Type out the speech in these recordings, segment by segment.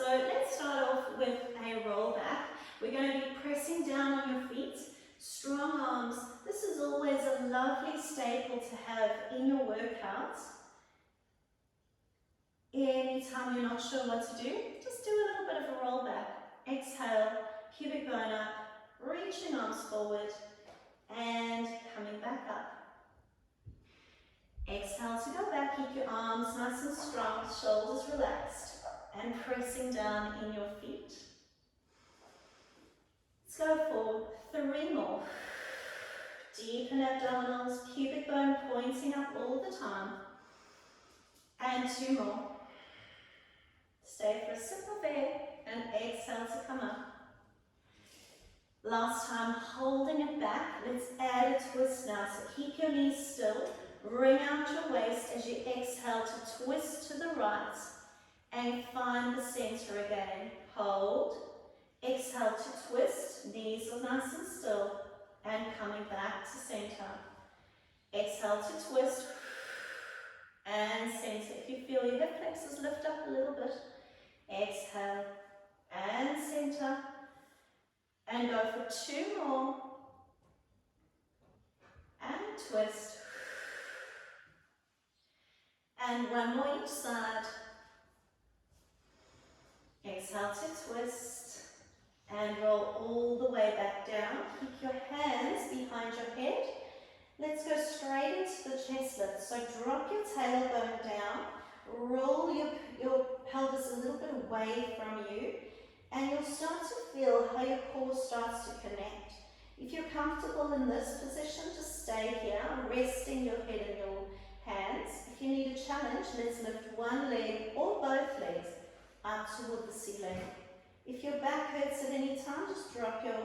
So let's start off with a roll back. We're going to be pressing down on your feet, strong arms. This is always a lovely staple to have in your workouts. Anytime you're not sure what to do, just do a little bit of a roll back. Exhale, pubic bone up, reaching arms forward, and coming back up. Exhale to go back, keep your arms nice and strong, shoulders relaxed, and pressing down in your feet. Let's go for 3 more. Deepen abdominals, pubic bone pointing up all the time. And 2 more. Stay for a sip of air and exhale to come up. Last time, holding it back. Let's add a twist now. So keep your knees still. Bring out your waist as you exhale to twist to the right and find the center again. Hold. Exhale to twist. Knees are nice and still and coming back to center. Exhale to twist and center. If you feel your hip flexors lift up a little bit, exhale and center. And go for 2 more. And twist. And 1 more each side. Exhale to twist. And roll all the way back down. Keep your hands behind your head. Let's go straight into the chest lift. So drop your tailbone down. Roll your pelvis a little bit away from you. And you'll start to feel how your core starts to connect. If you're comfortable in this position, just stay here, resting your head in your hands. If you need a challenge, let's lift one leg or both legs up toward the ceiling. If your back hurts at any time, just drop your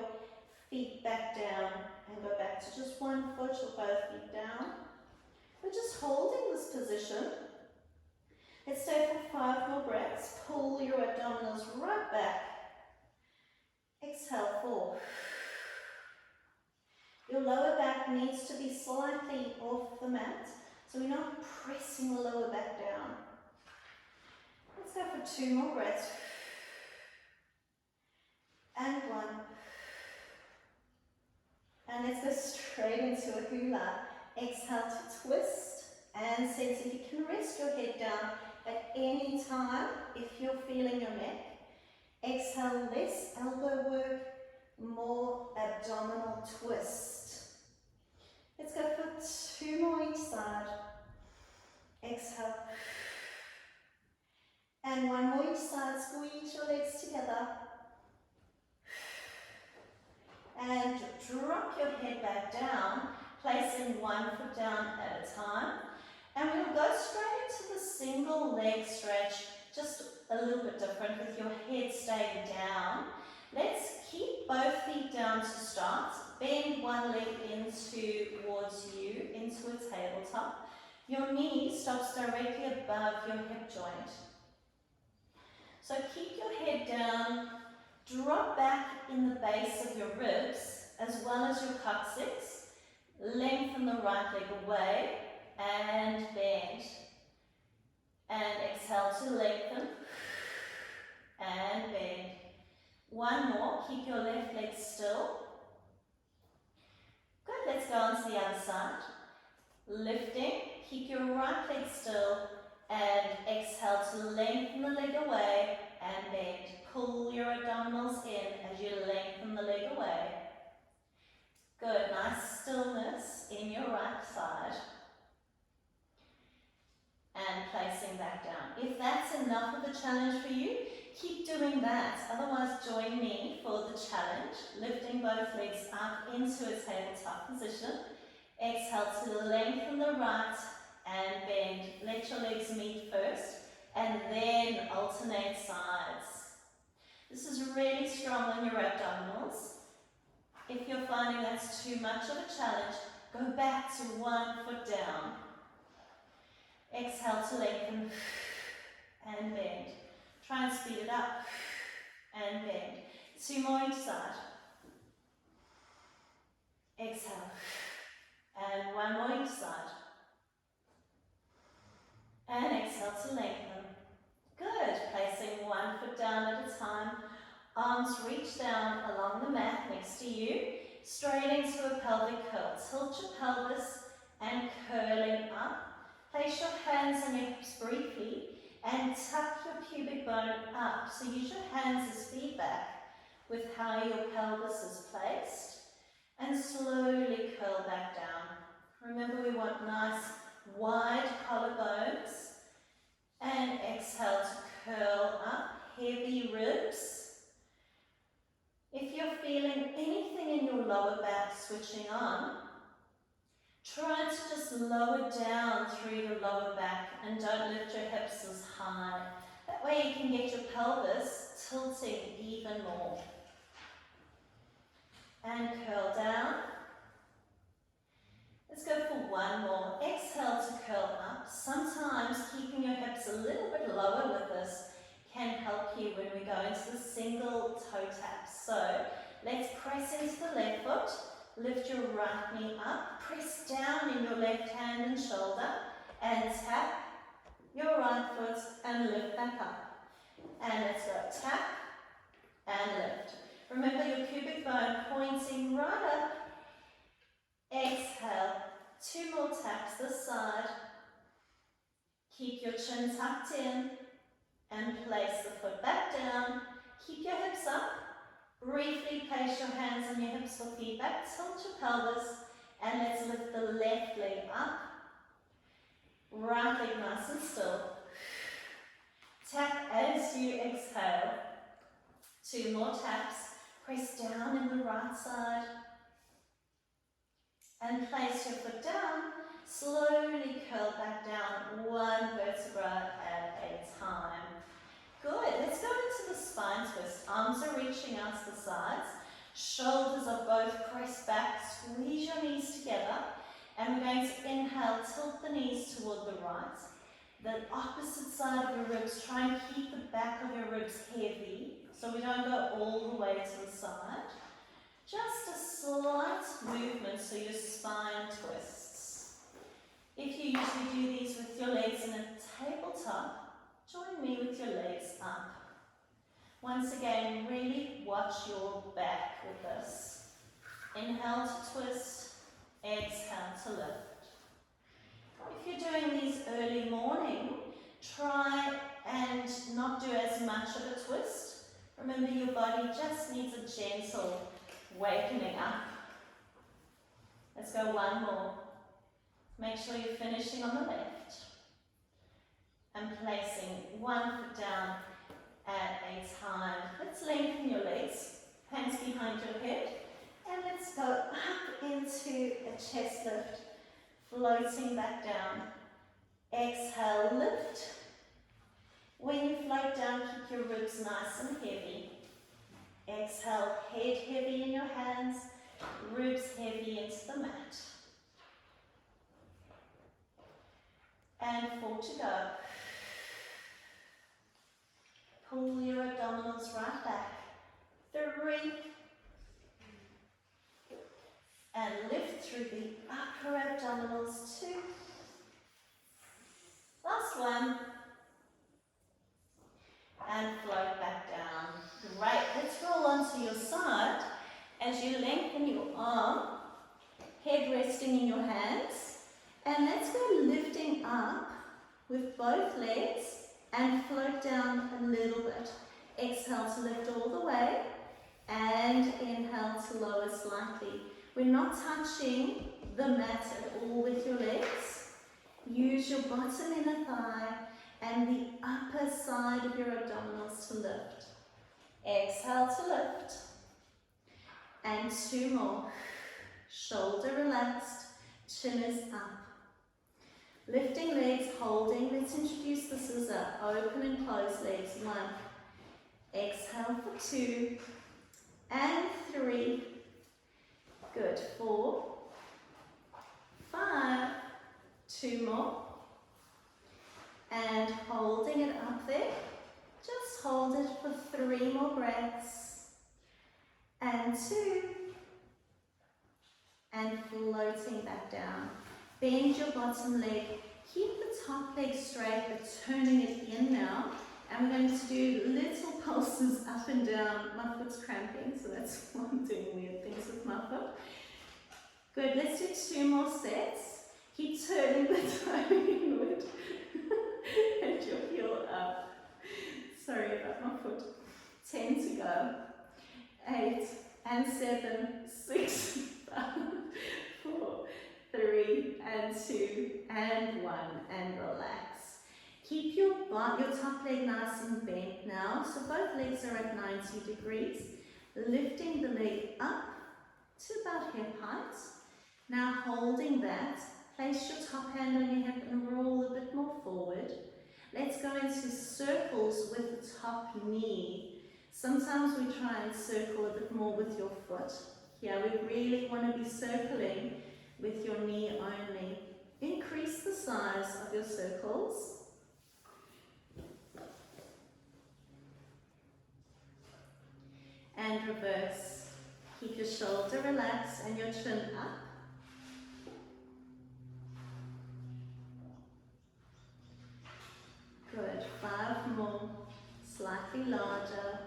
feet back down and go back to just one foot or both feet down. We're just holding this position. Let's stay for 5 more breaths. Pull your abdominals right back. Exhale, 4. Your lower back needs to be slightly off the mat, so we're not pressing the lower back down. Let's go for 2 more breaths. And 1. And let's go straight into a hula. Exhale to twist and sense if you can rest your head down at any time if you're feeling your neck. Exhale, less elbow work, more abdominal twist. Let's go for 2 more each side. Exhale. And 1 more each side. Squeeze your legs together. And drop your head back down, placing 1 foot down at a time. And we'll go straight into the single leg stretch, just a little bit different with your head staying down. Let's keep both feet down to start. Bend one leg in towards you, into a tabletop. Your knee stops directly above your hip joint. So keep your head down, drop back in the base of your ribs, as well as your coccyx. Lengthen the right leg away, and bend. And exhale to lengthen. And bend. 1 more, keep your left leg still. Good, let's go on to the other side. Lifting, keep your right leg still, and exhale to lengthen the leg away and bend. Pull your abdominals in as you lengthen the leg away. Good, nice stillness in your right side. And placing back down. If that's enough of a challenge for you, keep doing that. Otherwise, join me for the challenge. Lifting both legs up into a tabletop position. Exhale to lengthen the right and bend. Let your legs meet first and then alternate sides. This is really strong on your abdominals. If you're finding that's too much of a challenge, go back to 1 foot down. Exhale to lengthen and bend. Try and speed it up and bend. 2 more each side. Exhale. And 1 more each side. And exhale to lengthen. Good. Placing one foot down at a time. Arms reach down along the mat next to you. Straight into a pelvic curl. Tilt your pelvis and curling up. Place your hands on your hips briefly and tuck your pubic bone up. So use your hands as feedback with how your pelvis is placed. And slowly curl back down. Remember, we want nice wide collarbones. And exhale to curl up. Heavy ribs. If you're feeling anything in your lower back switching on, try to just lower down through your lower back and don't lift your hips as high. That way you can get your pelvis tilting even more. And curl down. Let's go for one more. Exhale to curl up. Sometimes keeping your hips a little bit lower with this can help you when we go into the single toe taps. So let's press into the left foot. Lift your right knee up. Press down in your left hand and shoulder. And tap your right foot and lift back up. And let's go tap and lift. Remember your pubic bone pointing right up. Exhale. 2 more taps this side. Keep your chin tucked in and place the foot back down. Keep your hips up. Briefly place your hands on your hips for feedback. Tilt your pelvis and let's lift the left leg up. Right leg nice and still. Tap as you exhale. 2 more taps. Press down in the right side. And place your foot down. Slowly curl back down 1 vertebra at a time. Good. Let's go into the spine twist. Arms are reaching out to the sides. Shoulders are both pressed back. Squeeze your knees together. And we're going to inhale, tilt the knees toward the right. The opposite side of your ribs, try and keep the back of your ribs heavy so we don't go all the way to the side. Just a slight movement so your spine twists. If you usually do these with your legs in a tabletop, join me with your legs up. Once again, really watch your back with this. Inhale to twist, exhale to lift. If you're doing these early morning, try and not do as much of a twist. Remember, your body just needs a gentle wakening up. Let's go one more. Make sure you're finishing on the left. And placing 1 foot down at a time. Let's lengthen your legs. Hands behind your head. And let's go up into a chest lift. Floating back down. Exhale, lift. When you float down, keep your ribs nice and heavy. Exhale, head heavy in your hands, ribs heavy into the mat. And 4 to go. Pull your abdominals right back. 3. And lift through the upper abdominals. 2. Last one. And float back down. Great. Let's roll onto your side as you lengthen your arm, head resting in your hands. And let's go lifting up with both legs and float down a little bit. Exhale to lift all the way and inhale to lower slightly. We're not touching the mat at all with your legs. Use your bottom inner thigh and the upper side of your abdominals to lift. Exhale to lift. And 2 more. Shoulder relaxed, chin is up. Lifting legs, holding. Let's introduce this as a open and close legs. 1. Exhale for 2. And 3. Good. 4. 5. 2 more. And holding it up there. Just hold it for 3 more breaths. And 2. And floating back down. Bend your bottom leg. Keep the top leg straight, but turning it in now. And we're going to do little pulses up and down. My foot's cramping, so that's why I'm doing weird things with my foot. Good, let's do 2 more sets. Keep turning the toe inward and your heel up. Sorry about my foot. 10 to go. 8 and 7, 6, 5, 4, 3 and 2 and 1, and relax. Keep your top leg nice and bent now, so both legs are at 90 degrees. Lifting the leg up to about hip height. Now holding that, place your top hand on your hip and roll a bit more forward. Let's go into circles with the top knee. Sometimes we try and circle a bit more with your foot. Here we really want to be circling with your knee only. Increase the size of your circles. And reverse. Keep your shoulder relaxed and your chin up. Good. 5 more. Slightly larger.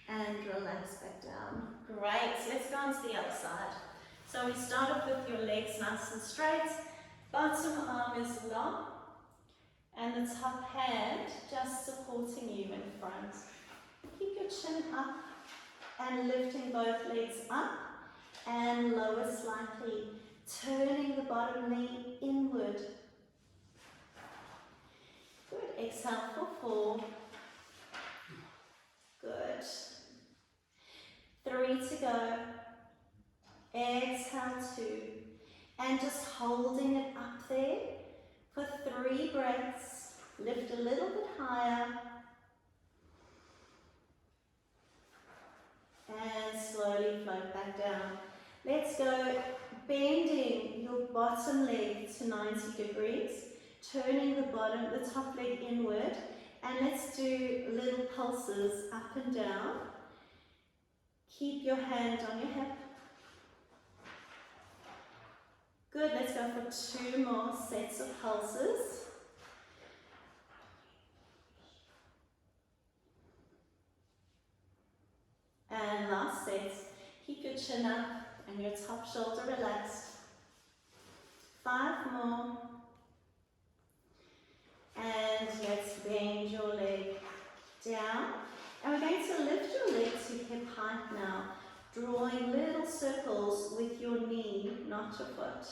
And relax back down. Great. Let's go on to the other side. So we start off with your legs nice and straight. Bottom arm is long. And the top hand just supporting you in front. Keep your chin up and lifting both legs up and lower slightly, turning the bottom knee inward. Good. Exhale for 4. Good. 3 to go. Exhale 2. And just holding it up there for 3 breaths. Lift a little bit higher. And slowly float back down. Let's go bending your bottom leg to 90 degrees. Turning the top leg inward. And let's do little pulses up and down. Keep your hand on your hip. Good, let's go for 2 more sets of pulses. And last set, keep your chin up and your top shoulder relaxed. 5 more. And let's bend your leg down. And we're going to lift your leg to hip height now, drawing little circles with your knee, not your foot.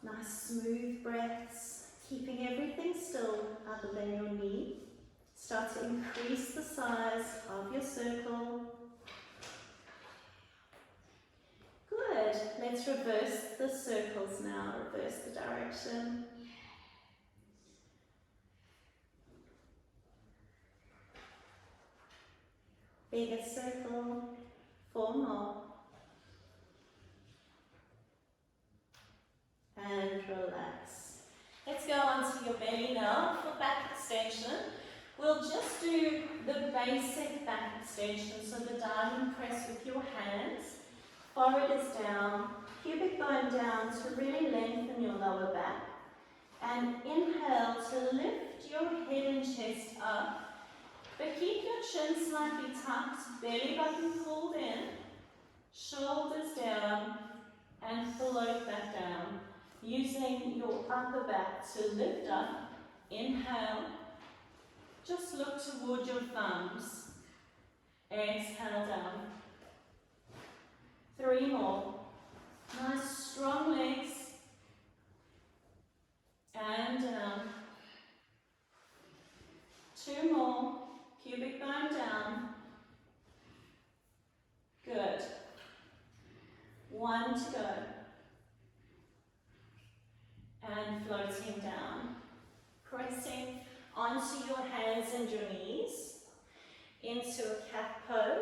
Nice smooth breaths, keeping everything still other than your knee. Start to increase the size of your circle. Good. Let's reverse the circles now. Reverse the direction. Bigger circle. 4 more. And relax. Let's go onto your belly now for back extension. We'll just do the basic back extension, so the diamond press with your hands. Forehead is down, pubic bone down to really lengthen your lower back. And inhale to lift your head and chest up, but keep your chin slightly tucked, belly button pulled in, shoulders down, and float back down. Using your upper back to lift up. Inhale. Just look toward your thumbs. Exhale down. 3 more. Nice strong legs. And down. 2 more. Pubic bone down. Good. 1 to go. And floating down. Pressing onto your hands and your knees into a cat pose.